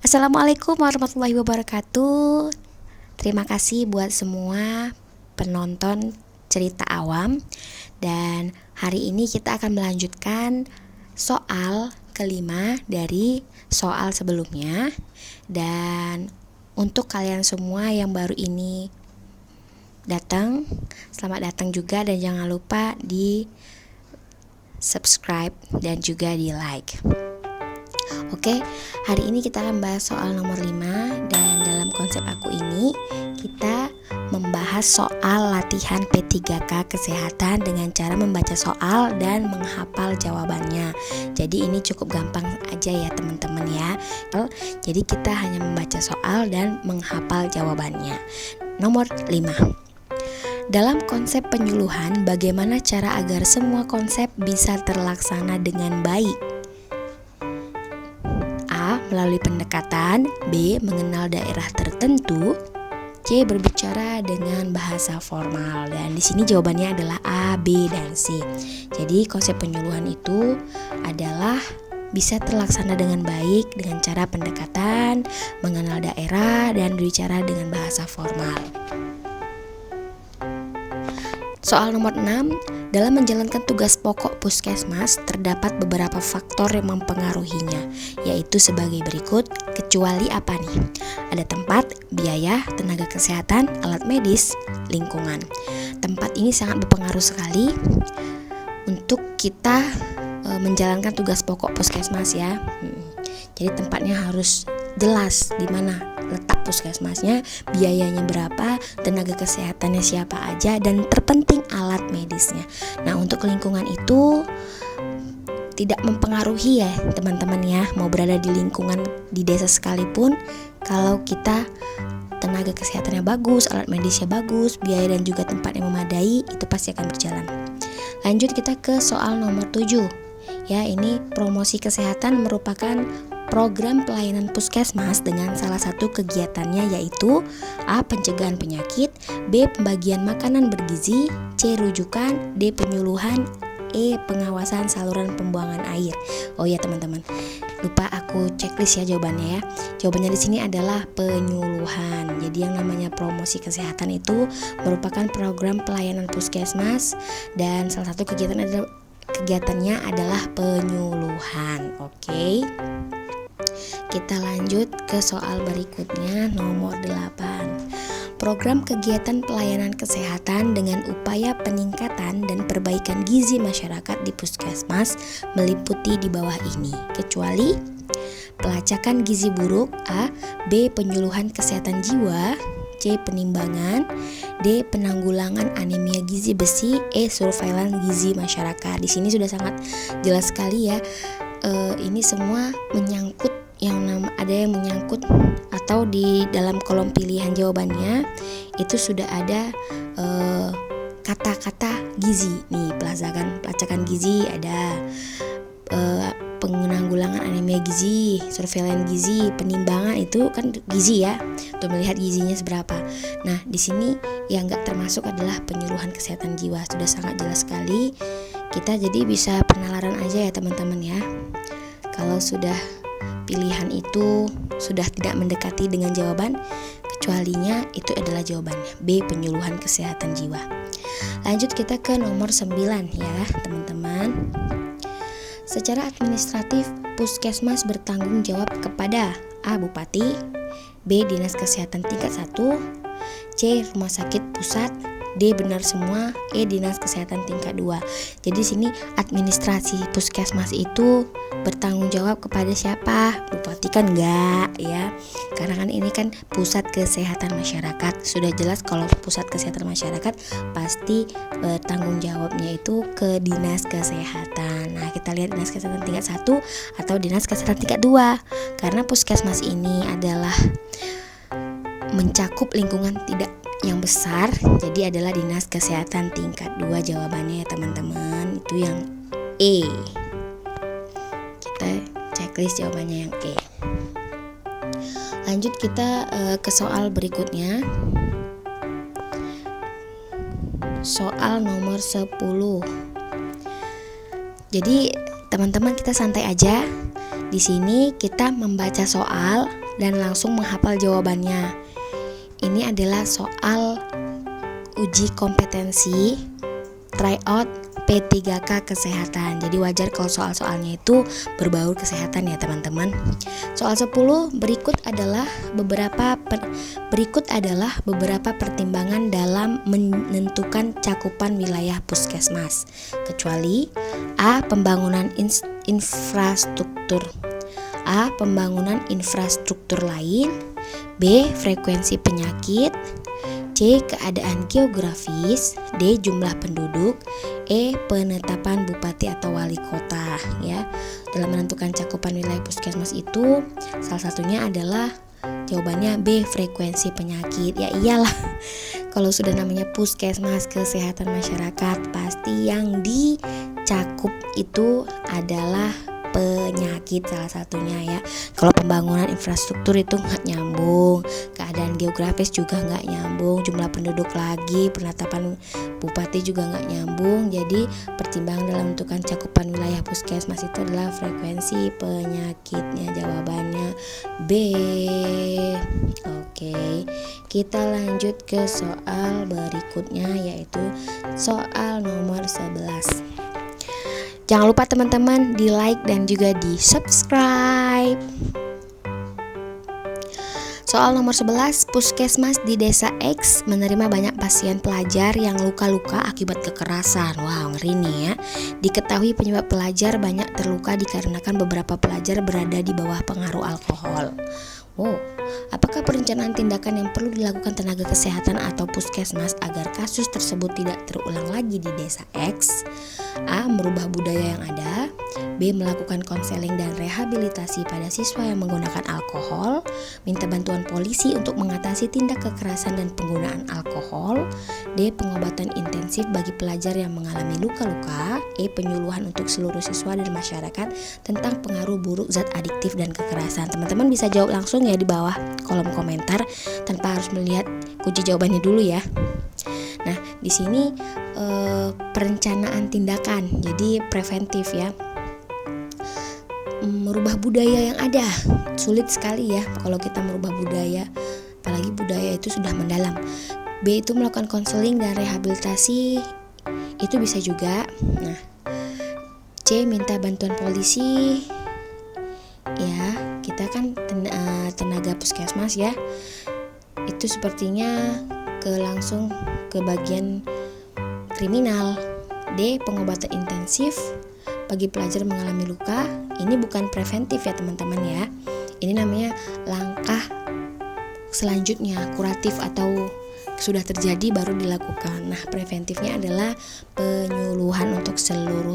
Assalamualaikum warahmatullahi wabarakatuh. Terima kasih buat semua penonton cerita awam. Dan hari ini kita akan melanjutkan soal kelima dari soal sebelumnya. Dan untuk kalian semua yang baru ini datang, selamat datang juga. Dan jangan lupa di subscribe dan juga di like. Oke, hari ini kita akan bahas soal nomor 5. Dan dalam konsep aku ini kita membahas soal latihan P3K kesehatan dengan cara membaca soal dan menghafal jawabannya. Jadi ini cukup gampang aja ya teman-teman ya. Jadi kita hanya membaca soal dan menghafal jawabannya. Nomor 5. Dalam konsep penyuluhan, bagaimana cara agar semua konsep bisa terlaksana dengan baik? A. Melalui pendekatan. B. Mengenal daerah tertentu. C. Berbicara dengan bahasa formal. Dan di sini jawabannya adalah A, B, dan C. Jadi konsep penyuluhan itu adalah bisa terlaksana dengan baik dengan cara pendekatan, mengenal daerah, dan berbicara dengan bahasa formal. Soal nomor 6, dalam menjalankan tugas pokok puskesmas terdapat beberapa faktor yang mempengaruhinya, yaitu sebagai berikut. Kecuali apa nih? Ada tempat, biaya, tenaga kesehatan, alat medis, lingkungan. Tempat ini sangat berpengaruh sekali untuk kita menjalankan tugas pokok puskesmas ya. Jadi tempatnya harus jelas di mana letak puskesmasnya, biayanya berapa, tenaga kesehatannya siapa aja, dan terpenting alat medisnya. Nah, untuk lingkungan itu tidak mempengaruhi ya teman-teman ya. Mau berada di lingkungan di desa sekalipun, kalau kita tenaga kesehatannya bagus, alat medisnya bagus, biaya dan juga tempat yang memadai, itu pasti akan berjalan. Lanjut kita ke soal nomor 7. Ya, ini promosi kesehatan merupakan program pelayanan puskesmas dengan salah satu kegiatannya yaitu A. Pencegahan penyakit, B. Pembagian makanan bergizi, C. Rujukan, D. Penyuluhan, E. Pengawasan saluran pembuangan air. Oh ya teman-teman, lupa aku checklist ya jawabannya ya. Jawabannya di sini adalah penyuluhan. Jadi yang namanya promosi kesehatan itu merupakan program pelayanan puskesmas dan salah satu kegiatannya adalah penyuluhan. Oke. Kita lanjut ke soal berikutnya, nomor 8. Program kegiatan pelayanan kesehatan dengan upaya peningkatan dan perbaikan gizi masyarakat di puskesmas meliputi di bawah ini. Kecuali pelacakan gizi buruk, A. B. Penyuluhan kesehatan jiwa, C. Penimbangan, D. Penanggulangan anemia gizi besi, E. Surveillance gizi masyarakat. Di sini sudah sangat jelas sekali ya. Ini semua menyangkut ada yang menyangkut atau di dalam kolom pilihan jawabannya itu sudah ada kata-kata gizi. Nih, pelacakan gizi ada, penanggulangan anemia gizi, surveillance gizi, penimbangan itu kan gizi ya, untuk melihat gizinya seberapa. Nah, di sini yang nggak termasuk adalah penyuluhan kesehatan jiwa. Sudah sangat jelas sekali. Kita jadi bisa penalaran aja ya teman-teman ya. Kalau sudah pilihan itu sudah tidak mendekati dengan jawaban, kecualinya itu adalah jawabannya B. Penyuluhan kesehatan jiwa. Lanjut kita ke nomor 9 ya teman-teman. Secara administratif, puskesmas bertanggung jawab kepada A. Bupati, B. Dinas Kesehatan tingkat 1, C. Rumah sakit pusat, D. Benar semua, E. Dinas Kesehatan tingkat 2. Jadi sini administrasi puskesmas itu bertanggung jawab kepada siapa? Bupati kan enggak ya. Karena kan ini kan pusat kesehatan masyarakat. Sudah jelas kalau pusat kesehatan masyarakat pasti tanggung jawabnya itu ke Dinas Kesehatan. Nah, kita lihat Dinas Kesehatan tingkat 1 atau Dinas Kesehatan tingkat 2. Karena puskesmas ini adalah mencakup lingkungan tidak yang besar, jadi adalah Dinas Kesehatan tingkat 2 jawabannya ya teman-teman. Itu yang E. Kita checklist jawabannya yang E. Lanjut kita ke soal berikutnya. Soal nomor 10. Jadi teman-teman kita santai aja. Di sini kita membaca soal dan langsung menghafal jawabannya. Ini adalah soal uji kompetensi tryout P3K kesehatan. Jadi wajar kalau soal-soalnya itu berbau kesehatan ya teman-teman. Soal 10 berikut adalah beberapa pertimbangan dalam menentukan cakupan wilayah puskesmas. Kecuali A. Pembangunan infrastruktur. A. Pembangunan infrastruktur lain. B. Frekuensi penyakit. C. Keadaan geografis. D. Jumlah penduduk. E. Penetapan bupati atau wali kota. Ya, dalam menentukan cakupan wilayah puskesmas itu salah satunya adalah jawabannya B. Frekuensi penyakit. Ya iyalah, kalau sudah namanya puskesmas kesehatan masyarakat, pasti yang dicakup itu adalah penyakit salah satunya ya. Kalau pembangunan infrastruktur itu nggak nyambung, keadaan geografis juga nggak nyambung, jumlah penduduk lagi, penetapan bupati juga nggak nyambung. Jadi pertimbangan dalam menentukan cakupan wilayah puskesmas itu adalah frekuensi penyakitnya. Jawabannya B. Oke, kita lanjut ke soal berikutnya, yaitu soal nomor 11. Jangan lupa teman-teman di like dan juga di subscribe. Soal nomor 11, puskesmas di desa X menerima banyak pasien pelajar yang luka-luka akibat kekerasan. Wow, ngeri nih ya. Diketahui penyebab pelajar banyak terluka dikarenakan beberapa pelajar berada di bawah pengaruh alkohol. Wow, apakah perencanaan tindakan yang perlu dilakukan tenaga kesehatan atau puskesmas agar kasus tersebut tidak terulang lagi di desa X? A. Merubah budaya yang ada. B. Melakukan konseling dan rehabilitasi pada siswa yang menggunakan alkohol. Minta bantuan polisi untuk mengatasi tindak kekerasan dan penggunaan alkohol. D. Pengobatan intensif bagi pelajar yang mengalami luka-luka. E. Penyuluhan untuk seluruh siswa dan masyarakat tentang pengaruh buruk zat adiktif dan kekerasan. Teman-teman bisa jawab langsung ya di bawah kolom komentar tanpa harus melihat kunci jawabannya dulu ya. Nah, di sini perencanaan tindakan, jadi preventif ya. Merubah budaya yang ada sulit sekali ya kalau kita merubah budaya, apalagi budaya itu sudah mendalam. B itu melakukan konseling dan rehabilitasi, itu bisa juga. Nah, C minta bantuan polisi. Ya, kita kan tenaga puskesmas ya. Itu sepertinya langsung ke bagian kriminal. D. Pengobatan intensif bagi pelajar mengalami luka. Ini bukan preventif ya teman-teman ya. Ini namanya langkah selanjutnya, kuratif atau sudah terjadi baru dilakukan. Nah, preventifnya adalah penyuluhan untuk seluruh